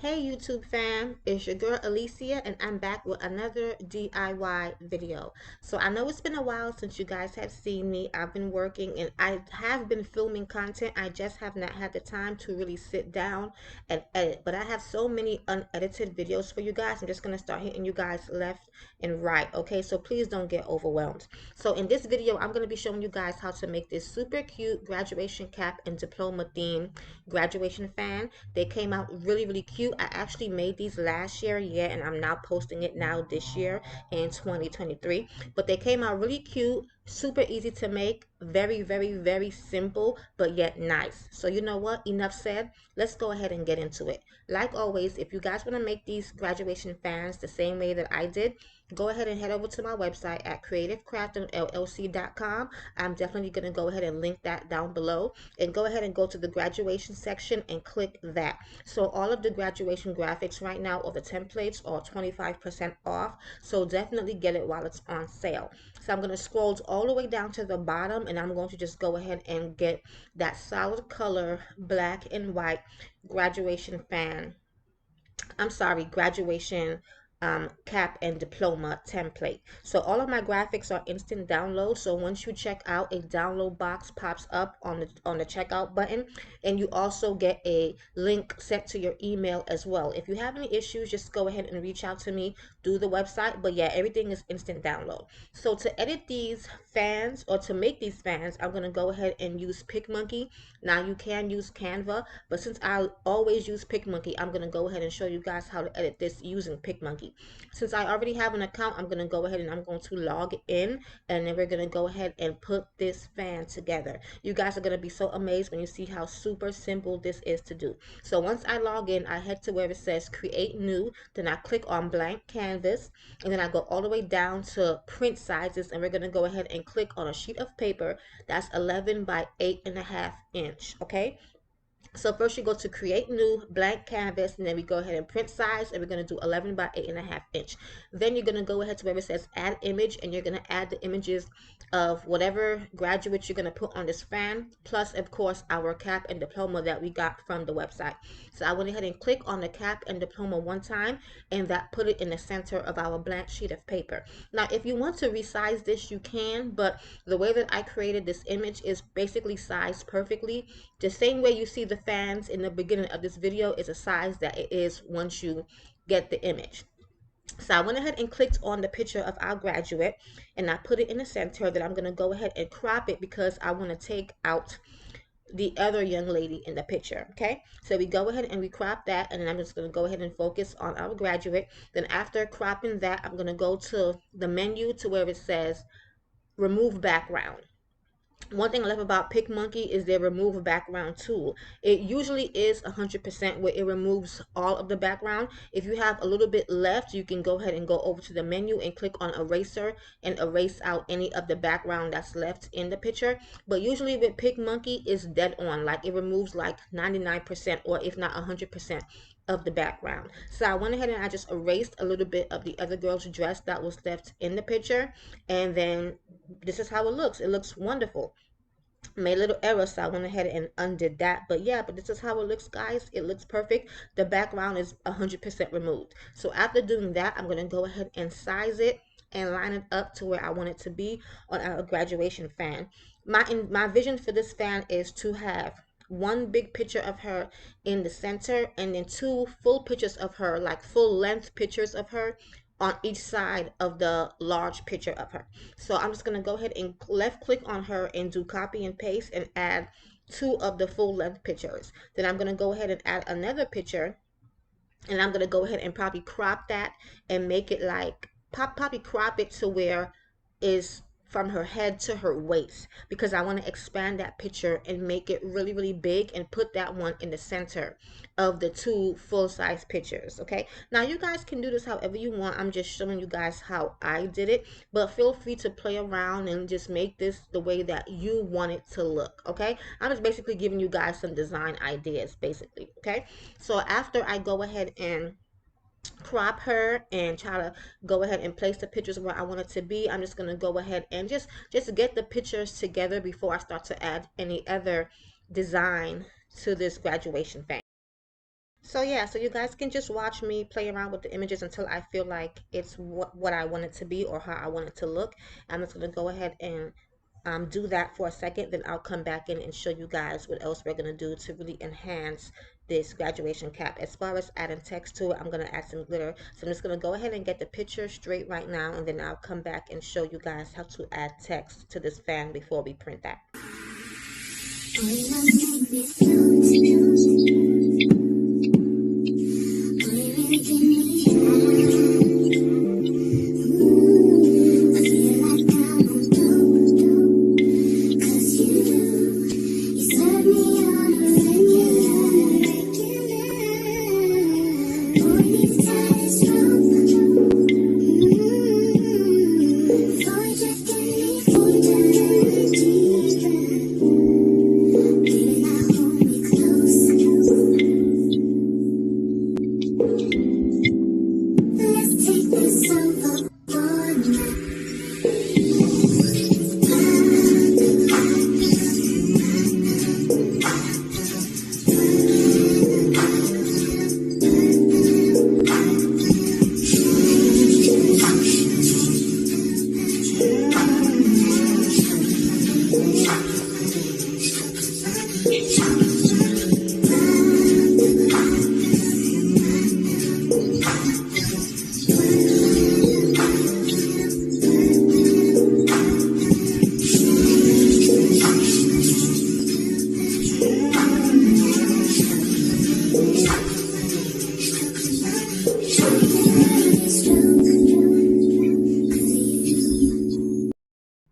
Hey YouTube fam, it's your girl Alicia and I'm back with another DIY video. So I know it's been a while since you guys have seen me. I've been working and I have been filming content. I just have not had the time to really sit down and edit. But I have so many unedited videos for you guys. I'm just going to start hitting you guys left and right. Okay, so please don't get overwhelmed. So in this video, I'm going to be showing you guys how to make this super cute graduation cap and diploma theme graduation fan. They came out really cute. I actually made these last year, yeah, and I'm now posting it now this year in 2023. But they came out really cute, super easy to make, very simple, but yet nice. So you know what? Enough said. Let's go ahead and get into it. Like always, if you guys want to make these graduation fans the same way that I did, go ahead and head over to my website at creativecraftingllc.com. I'm definitely going to go ahead and link that down below, and go ahead and go to the graduation section and click that. So all of the graduation graphics right now, or the templates, are 25% off, so definitely get it while it's on sale. So I'm going to scroll all the way down to the bottom, and I'm going to just go ahead and get that solid color black and white graduation fan, I'm sorry, graduation cap and diploma template. So all of my graphics are instant download. So once you check out, a download box pops up on the checkout button, and you also get a link sent to your email as well. If you have any issues, just go ahead and reach out to me through the website. But yeah, everything is instant download. So to edit these fans, or to make these fans, I'm gonna go ahead and use PicMonkey. Now you can use Canva, but since I always use PicMonkey, I'm going to go ahead and show you guys how to edit this using PicMonkey. Since I already have an account, I'm going to go ahead and I'm going to log in, and then we're going to go ahead and put this fan together. You guys are going to be so amazed when you see how super simple this is to do. So once I log in, I head to where it says create new, then I click on blank canvas, and then I go all the way down to print sizes, and we're going to go ahead and click on a sheet of paper that's 11 by 8.5 inch. Okay, so first you go to create new blank canvas, and then we go ahead and print size, and we're going to do 11 by 8.5 inch. Then you're going to go ahead to where it says add image, and you're going to add the images of whatever graduates you're going to put on this fan, plus of course our cap and diploma that we got from the website. So I went ahead and click on the cap and diploma one time, and that put it in the center of our blank sheet of paper. Now if you want to resize this, you can, but the way that I created this image is basically sized perfectly. The same way you see the fans in the beginning of this video is a size that it is once you get the image. So I went ahead and clicked on the picture of our graduate, and I put it in the center. That I'm going to go ahead and crop it because I want to take out the other young lady in the picture. Okay, so we go ahead and we crop that, and then I'm just going to go ahead and focus on our graduate. Then after cropping that, I'm going to go to the menu to where it says remove background. One thing I love about PicMonkey is their remove background tool. It usually is 100% where it removes all of the background. If you have a little bit left, you can go ahead and go over to the menu and click on eraser and erase out any of the background that's left in the picture. But usually with PicMonkey, it's dead on. Like it removes like 99%, or if not 100% of the background. So I went ahead and I just erased a little bit of the other girl's dress that was left in the picture, and then this is how it looks. It looks wonderful. Made a little error, so I went ahead and undid that. But yeah, but this is how it looks, guys. It looks perfect. The background is 100% removed. So after doing that, I'm going to go ahead and size it and line it up to where I want it to be on our graduation fan. My vision for this fan is to have one big picture of her in the center, and then two full pictures of her, like full length pictures of her on each side of the large picture of her. So I'm just going to go ahead and left click on her and do copy and paste and add two of the full length pictures. Then I'm going to go ahead and add another picture, and I'm going to go ahead and probably crop that and make it like probably crop it to where is from her head to her waist, because I want to expand that picture and make it really big and put that one in the center of the two full-size pictures. Okay, now you guys can do this however you want. I'm just showing you guys how I did it, but feel free to play around and just make this the way that you want it to look. Okay, I'm just basically giving you guys some design ideas basically. Okay, so after I go ahead and crop her and try to go ahead and place the pictures where I want it to be, I'm just going to go ahead and just get the pictures together before I start to add any other design to this graduation fan. So yeah, so you guys can just watch me play around with the images until I feel like it's what I want it to be or how I want it to look. I'm just gonna go ahead and do that for a second. Then I'll come back in and show you guys what else we're gonna do to really enhance this graduation cap. As far as adding text to it, I'm gonna add some glitter. So I'm just gonna go ahead and get the picture straight right now, and then I'll come back and show you guys how to add text to this fan before we print that.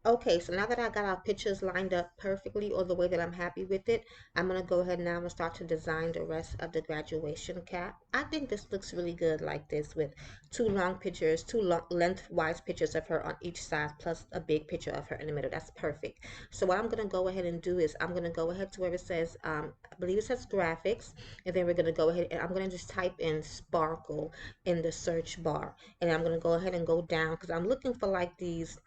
Okay, so now that I got our pictures lined up perfectly or the way that I'm happy with it, I'm going to go ahead now and start to design the rest of the graduation cap. I think this looks really good like this with two long pictures, two long, lengthwise pictures of her on each side plus a big picture of her in the middle. That's perfect. So what I'm going to go ahead and do is I'm going to go ahead to where it says, I believe it says graphics, and then we're going to go ahead and I'm going to just type in sparkle in the search bar. And I'm going to go ahead and go down because I'm looking for like these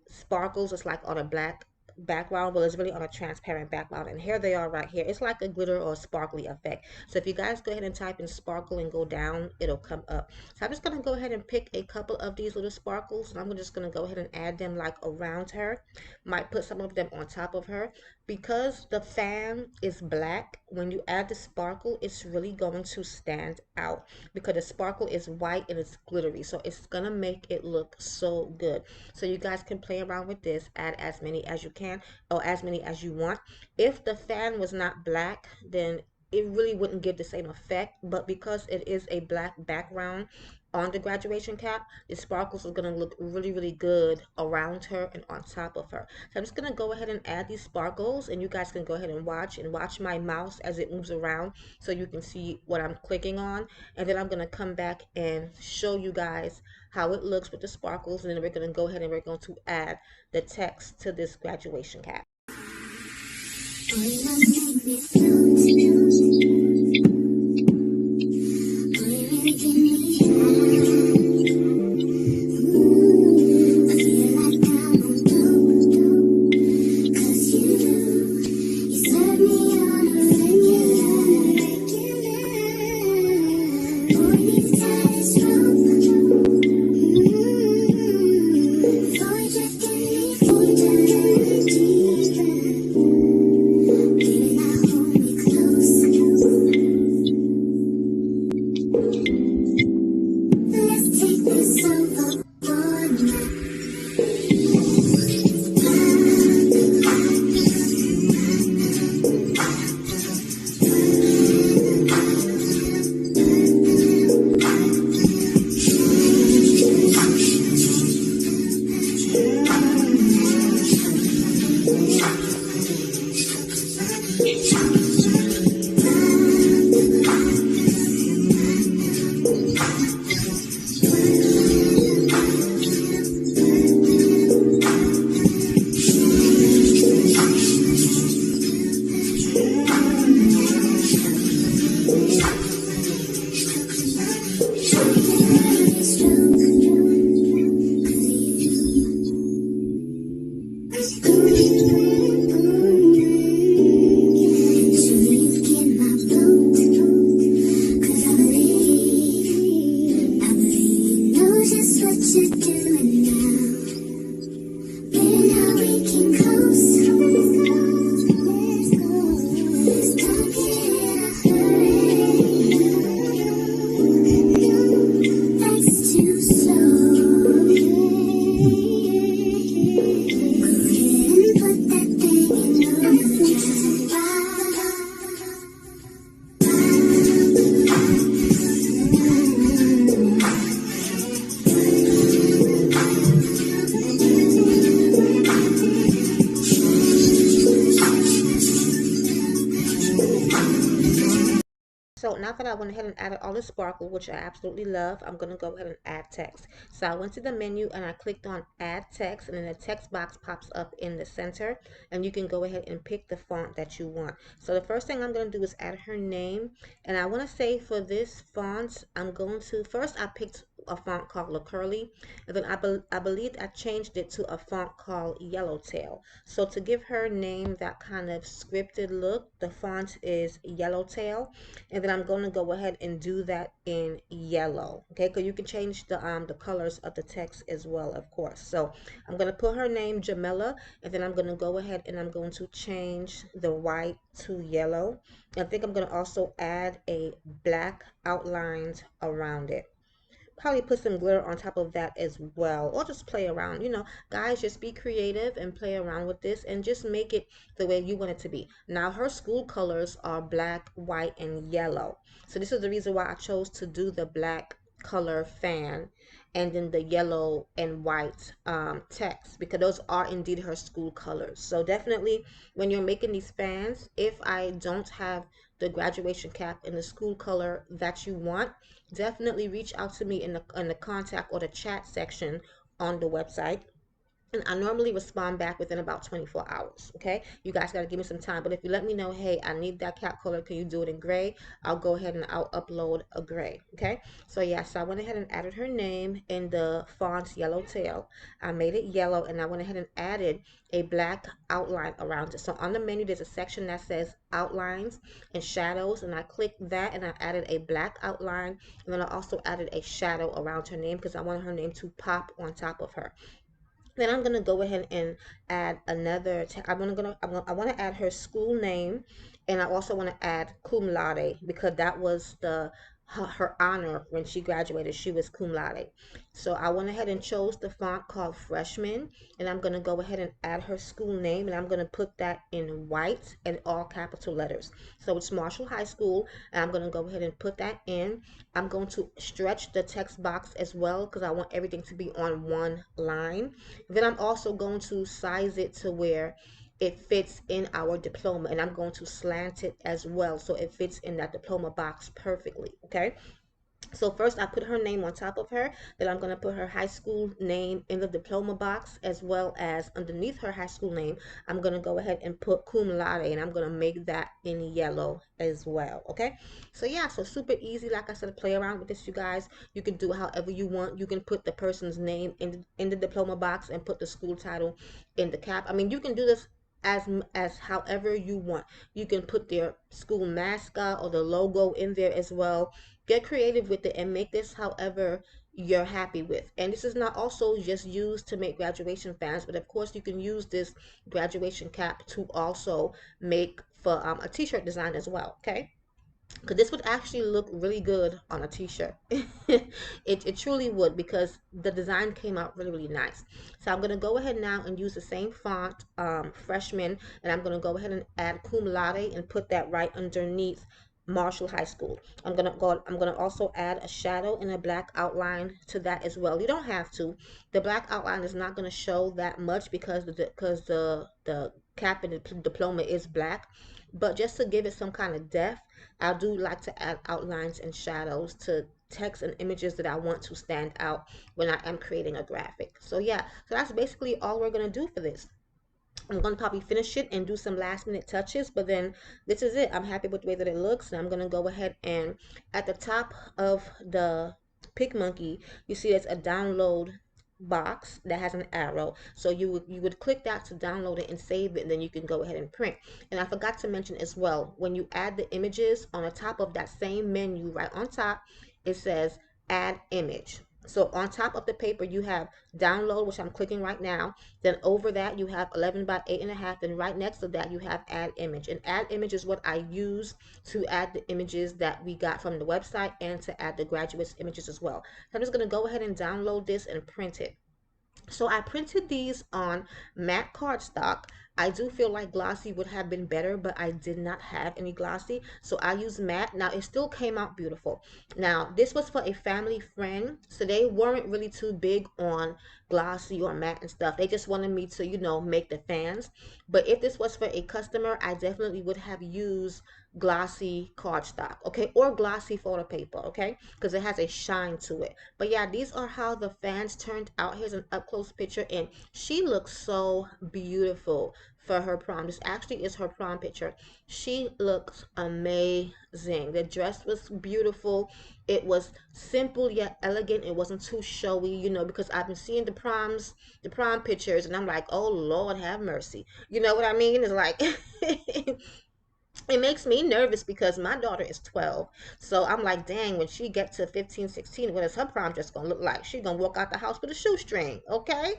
sparkles. It's like on a black background, well, it's really on a transparent background, and here they are right here. It's like a glitter or a sparkly effect. So if you guys go ahead and type in sparkle and go down, it'll come up. So I'm just going to go ahead and pick a couple of these little sparkles, and I'm just going to go ahead and add them like around her. Might put some of them on top of her. Because the fan is black, when you add the sparkle, it's really going to stand out because the sparkle is white and it's glittery, so it's gonna make it look so good. So you guys can play around with this, add as many as you can or as many as you want. If the fan was not black, then it really wouldn't give the same effect, but because it is a black background on the graduation cap, the sparkles are going to look really, really good around her and on top of her. So I'm just going to go ahead and add these sparkles, and you guys can go ahead and watch my mouse as it moves around so you can see what I'm clicking on. And then I'm going to come back and show you guys how it looks with the sparkles, and then we're going to go ahead and we're going to add the text to this graduation cap. that I went ahead and added all the sparkle, which I absolutely love, I'm going to go ahead and add text. So I went to the menu and I clicked on add text, and then the text box pops up in the center, and you can go ahead and pick the font that you want. So the first thing I'm going to do is add her name, and I want to say for this font, I'm going to, first I picked a font called La Curly, and then I believe I changed it to a font called Yellowtail. So to give her name that kind of scripted look, the font is Yellowtail, and then I'm going to go ahead and do that in yellow. Okay, because you can change the colors of the text as well, of course. So I'm going to put her name Jamila, and then I'm going to go ahead and I'm going to change the white to yellow. I think I'm going to also add a black outline around it. Probably put some glitter on top of that as well, or just play around. You know, guys, just be creative and play around with this and just make it the way you want it to be. Now her school colors are black, white, and yellow, so this is the reason why I chose to do the black color fan and then the yellow and white text, because those are indeed her school colors. So definitely when you're making these fans, if I don't have the graduation cap in the school color that you want, definitely reach out to me in the contact or the chat section on the website, and I normally respond back within about 24 hours. Okay, you guys got to give me some time, but if you let me know, hey, I need that cap color, can you do it in gray, I'll go ahead and I'll upload a gray. Okay, so yeah, so I went ahead and added her name in the font Yellowtail. I made it yellow, and I went ahead and added a black outline around it. So on the menu there's a section that says outlines and shadows, and I clicked that and I added a black outline, and then I also added a shadow around her name because I wanted her name to pop on top of her. Then I'm gonna go ahead and add another. I want to add her school name, and I also want to add cum laude because that was her honor when she graduated. She was cum laude. So I went ahead and chose the font called Freshman, and I'm gonna go ahead and add her school name, and I'm gonna put that in white and all capital letters. So it's Marshall High School, and I'm gonna go ahead and put that in. I'm going to stretch the text box as well because I want everything to be on one line. Then I'm also going to size it to where it fits in our diploma, and I'm going to slant it as well so it fits in that diploma box perfectly. Okay, so first I put her name on top of her, then I'm going to put her high school name in the diploma box, as well as underneath her high school name I'm going to go ahead and put cum laude, and I'm going to make that in yellow as well. Okay, so yeah, so super easy. Like I said, play around with this, you guys. You can do however you want. You can put the person's name in the diploma box and put the school title in the cap. I mean, you can do this as however you want. You can put their school mascot or the logo in there as well. Get creative with it and make this however you're happy with. And this is not also just used to make graduation fans, but of course you can use this graduation cap to also make for a t-shirt design as well. Okay, because this would actually look really good on a t-shirt. It truly would, because the design came out really nice. So I'm going to go ahead now and use the same font, Freshman, and I'm going to go ahead and add cum laude and put that right underneath Marshall High School. I'm gonna also add a shadow and a black outline to that as well. You don't have to. The black outline is not going to show that much because the cap and the diploma is black, but just to give it some kind of depth, I do like to add outlines and shadows to text and images that I want to stand out when I am creating a graphic. So yeah, so that's basically all we're going to do for this. I'm going to probably finish it and do some last minute touches, but then this is it. I'm happy with the way that it looks, and I'm going to go ahead and at the top of the Pick Monkey, you see there's a download box that has an arrow, so you would click that to download it and save it, and then you can go ahead and print. And I forgot to mention as well, when you add the images on the top of that same menu, right on top it says add image. So on top of the paper you have download, which I'm clicking right now. Then over that you have 11 by 8.5, and right next to that you have add image. And add image is what I use to add the images that we got from the website and to add the graduates images as well. So I'm just going to go ahead and download this and print it. So I printed these on matte cardstock. I do feel like glossy would have been better, but I did not have any glossy, so I used matte. Now it still came out beautiful. Now this was for a family friend, so they weren't really too big on glossy or matte and stuff. They just wanted me to, make the fans. But if this was for a customer, I definitely would have used glossy cardstock, okay, or glossy photo paper, okay, because it has a shine to it. But yeah, these are how the fans turned out. Here's an up close picture, and she looks so beautiful for her prom. This actually is her prom picture. She looks amazing. The dress was beautiful. It was simple yet elegant. It wasn't too showy, you know, because I've been seeing the prom pictures, and I'm like, oh Lord, have mercy. You know what I mean? It's like it makes me nervous because my daughter is 12. So I'm like, dang, when she gets to 15, 16, what is her prom dress going to look like? She's going to walk out the house with a shoestring, okay?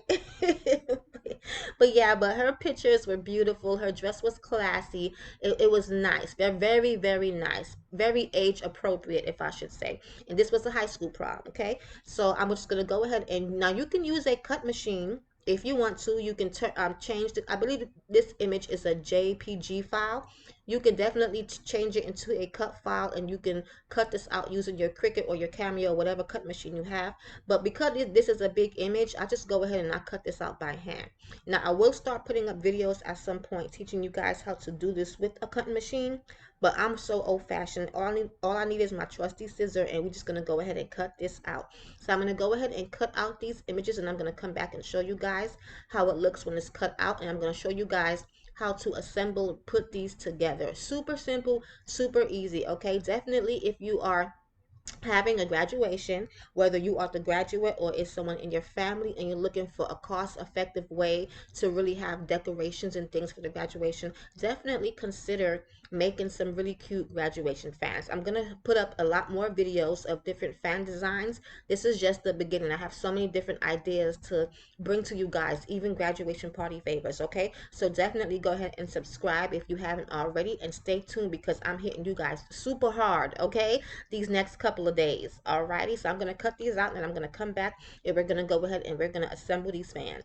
But yeah, but her pictures were beautiful. Her dress was classy. It was nice. They're very, very nice. Very age appropriate, if I should say. And this was a high school prom, okay? So I'm just going to go ahead and now you can use a cut machine if you want to. You can change the, I believe this image is a JPG file. You can definitely change it into a cut file, and you can cut this out using your Cricut or your Cameo or whatever cut machine you have. But because this is a big image, I just go ahead and I cut this out by hand. Now I will start putting up videos at some point teaching you guys how to do this with a cutting machine, but I'm so old fashioned. All I need is my trusty scissor, and we're just gonna go ahead and cut this out. So I'm gonna go ahead and cut out these images, and I'm gonna come back and show you guys how it looks when it's cut out, and I'm gonna show you guys how to assemble, put these together. Super simple, super easy, okay? Definitely if you are having a graduation, whether you are the graduate or is someone in your family and you're looking for a cost effective way to really have decorations and things for the graduation, definitely consider making some really cute graduation fans. I'm going to put up a lot more videos of different fan designs. This is just the beginning. I have so many different ideas to bring to you guys, even graduation party favors, okay? So definitely go ahead and subscribe if you haven't already, and stay tuned because I'm hitting you guys super hard, okay, these next couple of days. Alrighty, so I'm going to cut these out, and I'm going to come back, and we're going to go ahead and we're going to assemble these fans.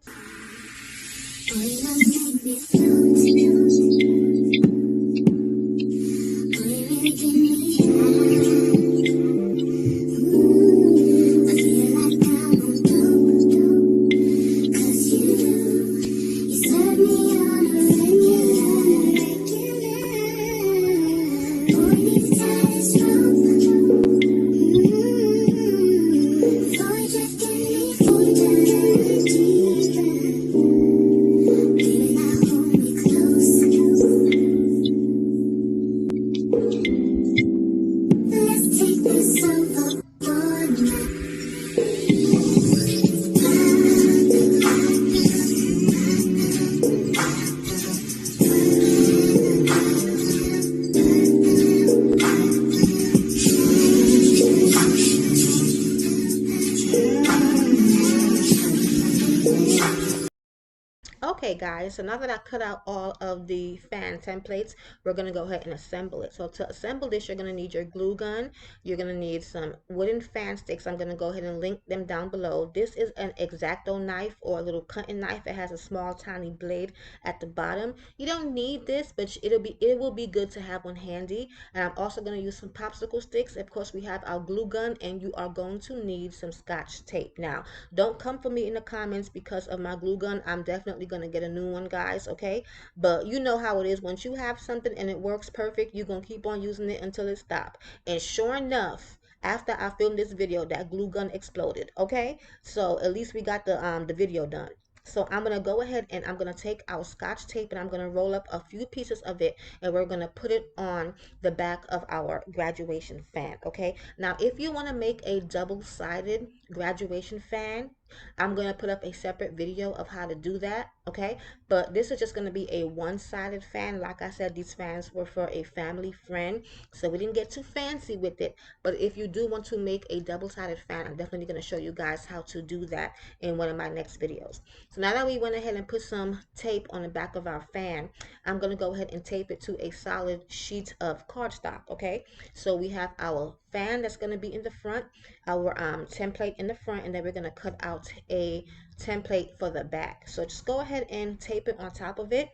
Okay guys, so now that I cut out all of the fan templates, we're going to go ahead and assemble it. So to assemble this, you're going to need your glue gun. You're going to need some wooden fan sticks. I'm going to go ahead and link them down below. This is an X-Acto knife or a little cutting knife. It has a small tiny blade at the bottom. You don't need this, but it will be good to have one handy. And I'm also going to use some popsicle sticks. Of course, we have our glue gun, and you are going to need some Scotch tape. Now, don't come for me in the comments because of my glue gun. I'm definitely going to get a new one, guys, okay? But you know how it is. Once you have something and it works perfect, you're going to keep on using it until it stops. And sure enough, after I filmed this video, that glue gun exploded, okay? So at least we got the video done. So I'm going to go ahead and I'm going to take our Scotch tape, and I'm going to roll up a few pieces of it, and we're going to put it on the back of our graduation fan, okay? Now, if you want to make a double-sided graduation fan, I'm going to put up a separate video of how to do that, okay? But this is just going to be a one-sided fan. Like I said, these fans were for a family friend, so we didn't get too fancy with it. But if you do want to make a double-sided fan, I'm definitely going to show you guys how to do that in one of my next videos. So now that we went ahead and put some tape on the back of our fan, I'm going to go ahead and tape it to a solid sheet of cardstock, okay? So we have our fan that's going to be in the front, our template in the front, and then we're going to cut out a template for the back. So just go ahead and tape it on top of it.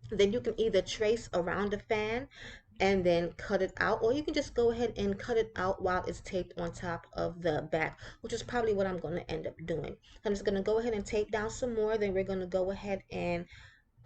Then you can either trace around the fan and then cut it out, or you can just go ahead and cut it out while it's taped on top of the back, which is probably what I'm going to end up doing. I'm just going to go ahead and tape down some more, then we're going to go ahead and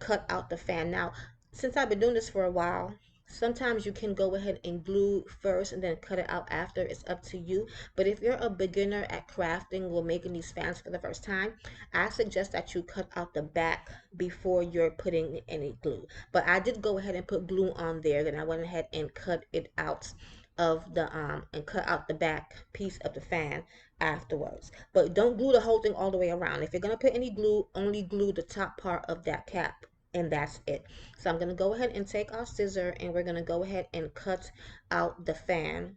cut out the fan. Now, since I've been doing this for a while, Sometimes you can go ahead and glue first and then cut it out after. It's up to you. But if you're a beginner at crafting or making these fans for the first time, I suggest that you cut out the back before you're putting any glue. But I did go ahead and put glue on there. Then I went ahead and cut it out of the and cut out the back piece of the fan afterwards. But don't glue the whole thing all the way around. If you're gonna put any glue, only glue the top part of that cap, and that's it. So I'm going to go ahead and take our scissor and we're going to go ahead and cut out the fan.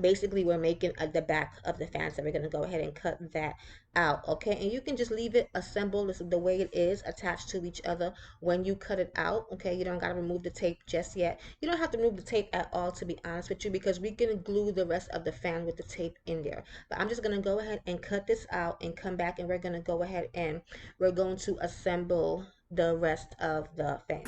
Basically, we're making the back of the fan, so we're going to go ahead and cut that out. Okay, and you can just leave it assembled. This is the way it is, attached to each other when you cut it out. Okay, you don't got to remove the tape just yet. You don't have to remove the tape at all, to be honest with you, because we can glue the rest of the fan with the tape in there. But I'm just going to go ahead and cut this out and come back, and we're going to go ahead and we're going to assemble the rest of the fan.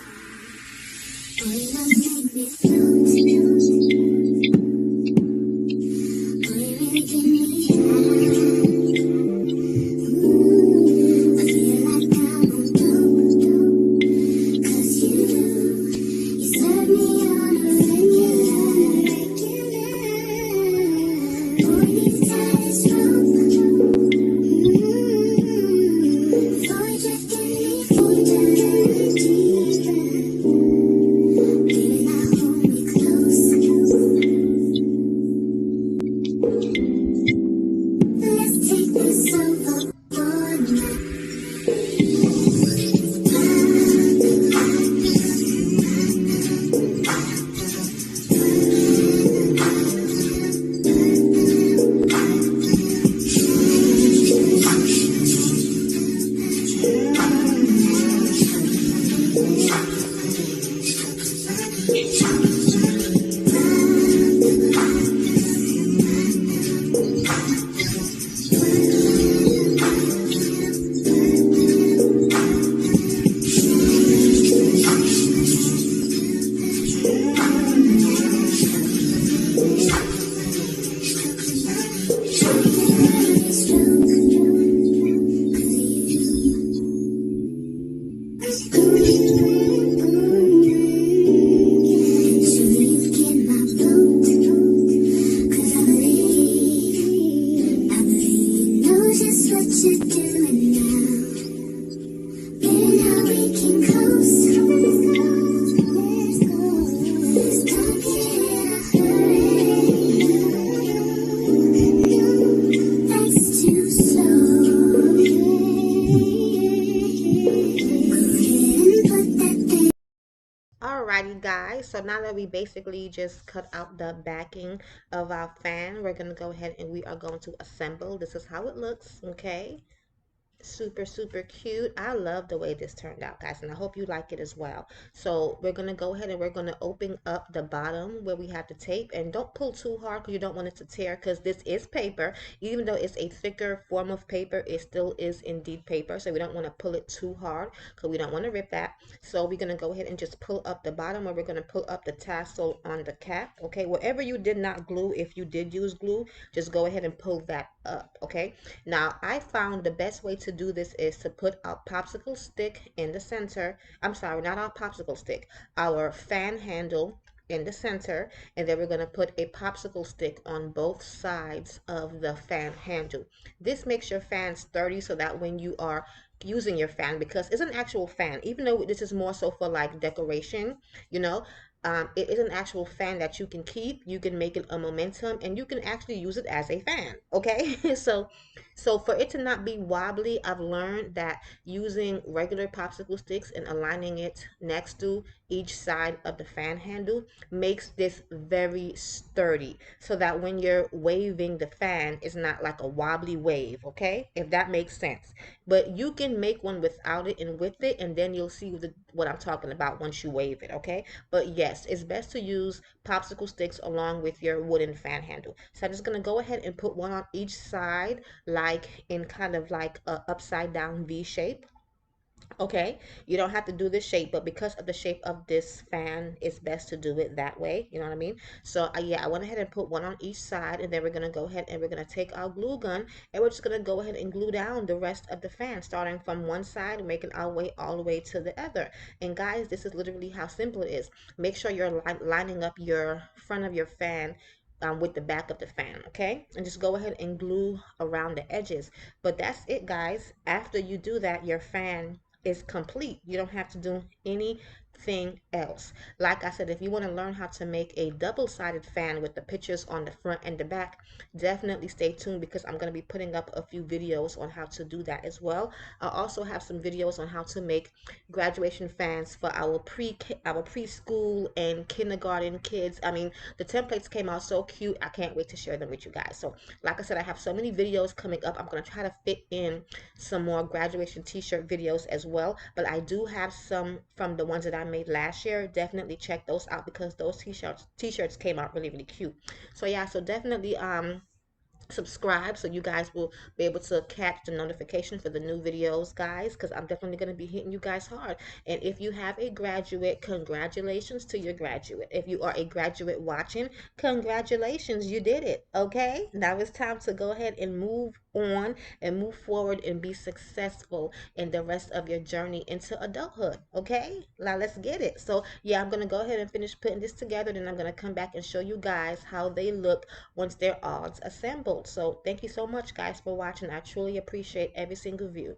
Alrighty guys, so now that we basically just cut out the backing of our fan, we're going to go ahead and we are going to assemble. This is how it looks, okay? Super cute. I love the way this turned out, guys, and I hope you like it as well. So we're gonna go ahead and we're gonna open up the bottom where we have the tape, and don't pull too hard because you don't want it to tear, because this is paper. Even though it's a thicker form of paper, it still is indeed paper, so we don't want to pull it too hard because we don't want to rip that. So we're gonna go ahead and just pull up the bottom, or we're gonna pull up the tassel on the cap. Okay, wherever you did not glue, if you did use glue, just go ahead and pull that up. Okay, now I found the best way to do this is to put our popsicle stick in the center. I'm sorry, not our popsicle stick, our fan handle in the center, and then we're going to put a popsicle stick on both sides of the fan handle. This makes your fan sturdy so that when you are using your fan, because it's an actual fan, even though this is more so for like decoration, you know, it is an actual fan that you can keep. You can make it a momentum, and you can actually use it as a fan. Okay, so for it to not be wobbly, I've learned that using regular popsicle sticks and aligning it next to each side of the fan handle makes this very sturdy, so that when you're waving the fan, it's not like a wobbly wave. Okay, if that makes sense. But you can make one without it and with it, and then you'll see what I'm talking about once you wave it. Okay, but yes, it's best to use popsicle sticks along with your wooden fan handle. So I'm just going to go ahead and put one on each side, like in kind of like a upside down V shape. Okay, you don't have to do this shape, but because of the shape of this fan, it's best to do it that way. You know what I mean? So yeah, I went ahead and put one on each side, and then we're gonna go ahead and we're gonna take our glue gun, and we're just gonna go ahead and glue down the rest of the fan, starting from one side, making our way all the way to the other. And guys, this is literally how simple it is. Make sure you're lining up your front of your fan with the back of the fan, okay? And just go ahead and glue around the edges. But that's it, guys. After you do that, your fan is complete. You don't have to do anything else. Like I said, if you want to learn how to make a double-sided fan with the pictures on the front and the back, definitely stay tuned because I'm going to be putting up a few videos on how to do that as well. I also have some videos on how to make graduation fans for our preschool and kindergarten kids. I mean, the templates came out so cute. I can't wait to share them with you guys. So, like I said, I have so many videos coming up. I'm going to try to fit in some more graduation t-shirt videos as well, but I do have some from the ones that I made last year. Definitely check those out because those t-shirts came out really, really cute. So yeah, so definitely subscribe so you guys will be able to catch the notification for the new videos, guys, because I'm definitely going to be hitting you guys hard. And if you have a graduate, congratulations to your graduate. If you are a graduate watching, congratulations, you did it. Okay, now it's time to go ahead and move on and move forward and be successful in the rest of your journey into adulthood. Okay, now let's get it. So yeah, I'm gonna go ahead and finish putting this together, then I'm gonna come back and show you guys how they look once they're all assembled. So thank you so much, guys, for watching. I truly appreciate every single view.